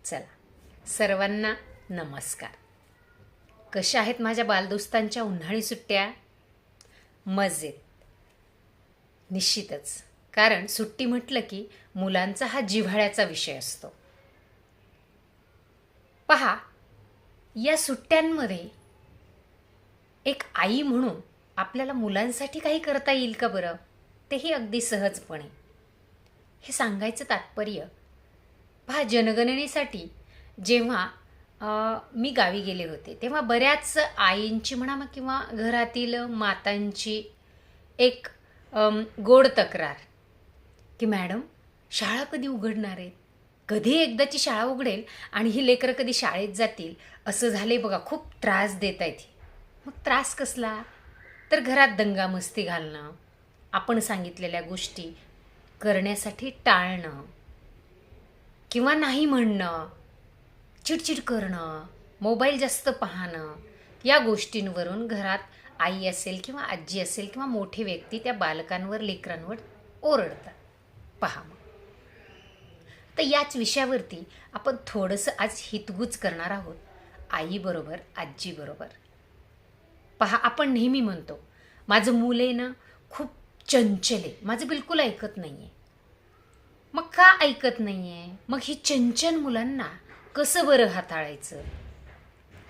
चला सर्वांना नमस्कार. कशा आहेत माझ्या बालदोस्तांच्या उन्हाळी सुट्ट्या? मजेत. निश्चितच, कारण सुट्टी म्हटलं की मुलांचा हा जिव्हाळ्याचा विषय असतो. पहा, या सुट्ट्यांमध्ये एक आई म्हणून आपल्याला मुलांसाठी काही करता येईल का बरं? तेही अगदी सहजपणे. हे सांगायचं तात्पर्य, पहा, जनगणनेसाठी जेव्हा मी गावी गेले होते तेव्हा बऱ्याच आईंची म्हणा किंवा घरातील मातांची एक गोड तक्रार की मॅडम, शाळा कधी उघडणार आहेत? कधी एकदाची शाळा उघडेल आणि ही लेकरं कधी शाळेत जातील? असं झाले बघा, खूप त्रास देत आहेत. मग त्रास कसला? तर घरात दंगामस्ती घालणं, आपण सांगितलेल्या गोष्टी करण्यासाठी टाळणं किंवा नाही म्हणणं, चिडचिड करणं, मोबाईल जास्त पाहणं, या गोष्टींवरून घरात आई असेल किंवा आजी असेल किंवा मोठे व्यक्ती त्या बालकांवर, लेकरांवर ओरडतात. पहा, मग तर याच विषयावरती आपण थोडंसं आज हितगुज करणार आहोत आईबरोबर, आजीबरोबर. पहा, आपण नेहमी म्हणतो माझं मूल आहे ना खूप चंचल आहे, माझं बिलकुल ऐकत नाही आहे. मग का ऐकत नाही आहे? मग ही चंचल मुलांना कसं बरं हाताळायचं?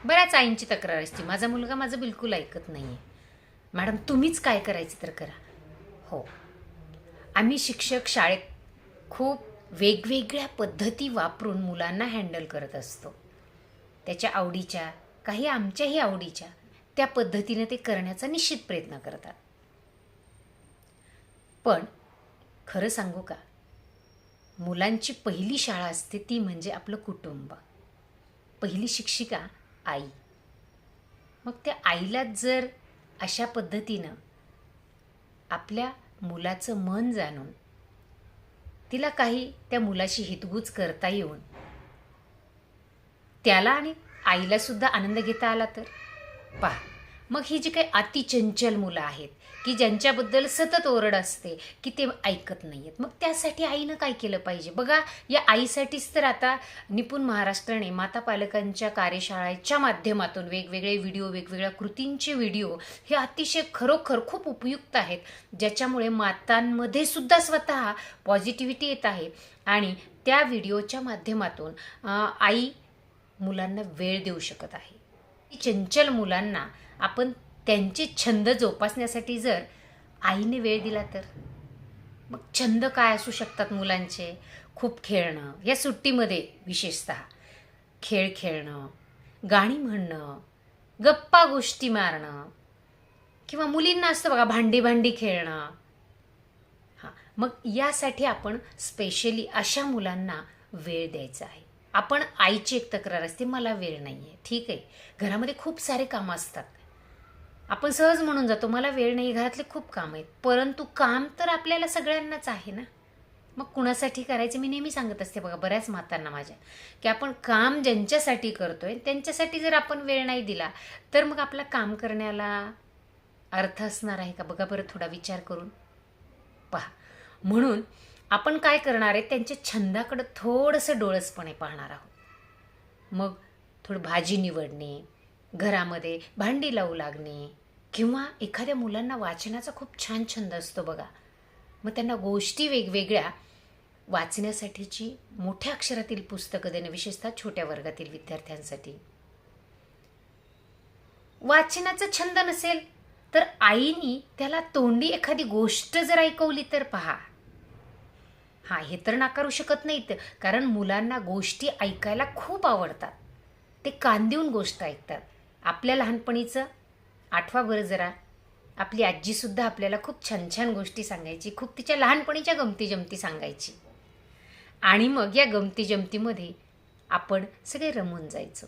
बऱ्याच आईंची तक्रार असते, माझा मुलगा माझं बिलकुल ऐकत नाही आहे. मॅडम, तुम्हीच काय करायचं तर करा. हो, आम्ही शिक्षक शाळेत खूप वेगवेगळ्या पद्धती वापरून मुलांना हँडल करत असतो. त्याच्या आवडीच्या, काही आमच्याही आवडीच्या, त्या पद्धतीने ते करण्याचा निश्चित प्रयत्न करतात. पण खरं सांगू का, मुलांची पहिली शाळा असते ती म्हणजे आपलं कुटुंब. पहिली शिक्षिका आई. मग त्या आईलाच जर अशा पद्धतीनं आपल्या मुलाचं मन जाणून तिला काही त्या मुलाशी हितगुज करता येऊन त्याला आणि आईला सुद्धा आनंद घेता आला तर पहा, मग ही जी काही अतिचंचल मुलं आहेत की ज्यांच्याबद्दल सतत ओरड असते की ते ऐकत नाही आहेत, मग त्यासाठी आईनं काय केलं पाहिजे? बघा, या आईसाठीच तर आता निपुण महाराष्ट्राने माता पालकांच्या कार्यशाळेच्या माध्यमातून वेगवेगळे व्हिडिओ, वेगवेगळ्या कृतींचे व्हिडिओ हे अतिशय खरोखर खूप उपयुक्त आहेत, ज्याच्यामुळे मातांमध्ये सुद्धा स्वतः पॉझिटिव्हिटी येत आहे. आणि त्या व्हिडिओच्या माध्यमातून आई मुलांना वेळ देऊ शकत आहे. चंचल मुलांना आपण त्यांचे छंद जोपासण्यासाठी जर आईने वेळ दिला तर, मग छंद काय असू शकतात मुलांचे? खूप खेळणं, या सुट्टीमध्ये विशेषतः खेळ खेळणं, गाणी म्हणणं, गप्पा गोष्टी मारणं, किंवा मुलींना असतं बघा भांडी खेळणं. हां, मग यासाठी आपण स्पेशली अशा मुलांना वेळ द्यायचा आहे. आपण आईची एक तक्रार असते, मला वेळ नाही आहे. ठीक आहे, घरामध्ये खूप सारे कामं असतात, आपण सहज म्हणून जातो मला वेळ नाही, घरातले खूप काम आहेत. परंतु काम तर आपल्याला सगळ्यांनाच आहे ना. मग कुणासाठी करायचं? मी नेहमी सांगत असते बघा बऱ्याच मातांना माझ्या, की आपण काम ज्यांच्यासाठी करतोय त्यांच्यासाठी जर आपण वेळ नाही दिला तर मग आपलं काम करण्याला अर्थ असणार आहे का? बघा बरं, थोडा विचार करून पहा. म्हणून आपण काय करणार आहे, त्यांच्या छंदाकडं थोडंसं डोळसपणे पाहणार आहोत. मग थोडं भाजी निवडणे, घरामध्ये भांडी लावू लागणे, किंवा एखाद्या मुलांना वाचनाचा खूप छान छंद असतो बघा, मग त्यांना गोष्टी वेगवेगळ्या वाचण्यासाठीची मोठ्या अक्षरातील पुस्तकं देणं, विशेषतः छोट्या वर्गातील विद्यार्थ्यांसाठी. वाचनाचा छंद नसेल तर आईनी त्याला तोंडी एखादी गोष्ट जर ऐकवली तर पहा. हां, हे तर नाकारू शकत नाहीत, कारण मुलांना गोष्टी ऐकायला खूप आवडतात. ते कान देऊन गोष्ट ऐकतात. आपल्या लहानपणीचं आठवा बरं जरा, आपली आजीसुद्धा आपल्याला खूप छान छान गोष्टी सांगायची, खूप तिच्या लहानपणीच्या गमती जमती सांगायची. आणि मग या गमती जमतीमध्ये आपण सगळे रमून जायचो.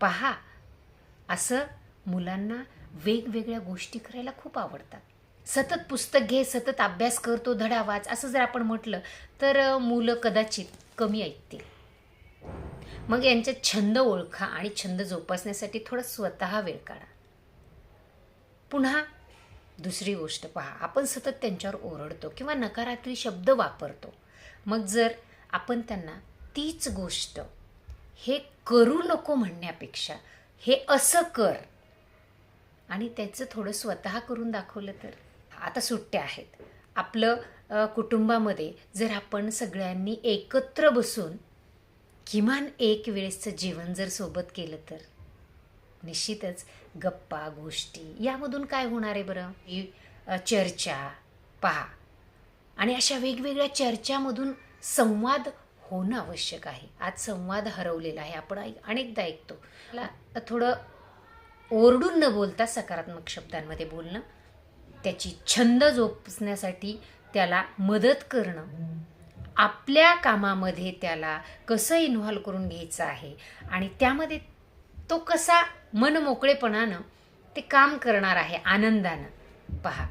पहा, असं मुलांना वेगवेगळ्या गोष्टी करायला खूप आवडतात. सतत पुस्तक घे, सतत अभ्यास करतो, धडा वाच, असं जर आपण म्हटलं तर मुलं कदाचित कमी ऐकतील. मग यांच्यात छंद ओळखा आणि छंद जोपासण्यासाठी थोडा स्वतः वेळ काढा. पुन्हा दुसरी गोष्ट पहा, आपण सतत त्यांच्यावर ओरडतो किंवा नकारात्मक शब्द वापरतो. मग जर आपण त्यांना तीच गोष्ट हे करू नको म्हणण्यापेक्षा हे असं कर आणि त्याचं थोडं स्वतः करून दाखवलं तर. आता सुट्ट्या आहेत, आपलं कुटुंबामध्ये जर आपण सगळ्यांनी एकत्र बसून किमान एक वेळेसचं जेवण जर सोबत केलं तर निश्चितच गप्पा गोष्टी यामधून काय होणार आहे बरं, चर्चा पहा. आणि अशा वेगवेगळ्या चर्चामधून संवाद होणं आवश्यक आहे. आज संवाद हरवलेला आहे, आपण अनेकदा ऐकतो. मला थोडं ओरडून न बोलता सकारात्मक शब्दांमध्ये बोलणं, त्याची छंद जोपासण्यासाठी त्याला मदत करणं, आपल्या कामामध्ये त्याला कसं इन्व्हॉल्व करून घ्यायचं आहे आणि त्यामध्ये तो कसा मनमोकळेपणानं ते काम करणार आहे आनंदानं, पहा.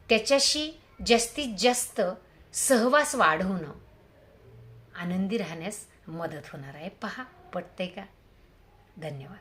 त्याच्याशी जास्तीत जास्त सहवास वाढवणं आनंदी राहण्यास मदत होणार आहे. पहा, पटतंय का? धन्यवाद.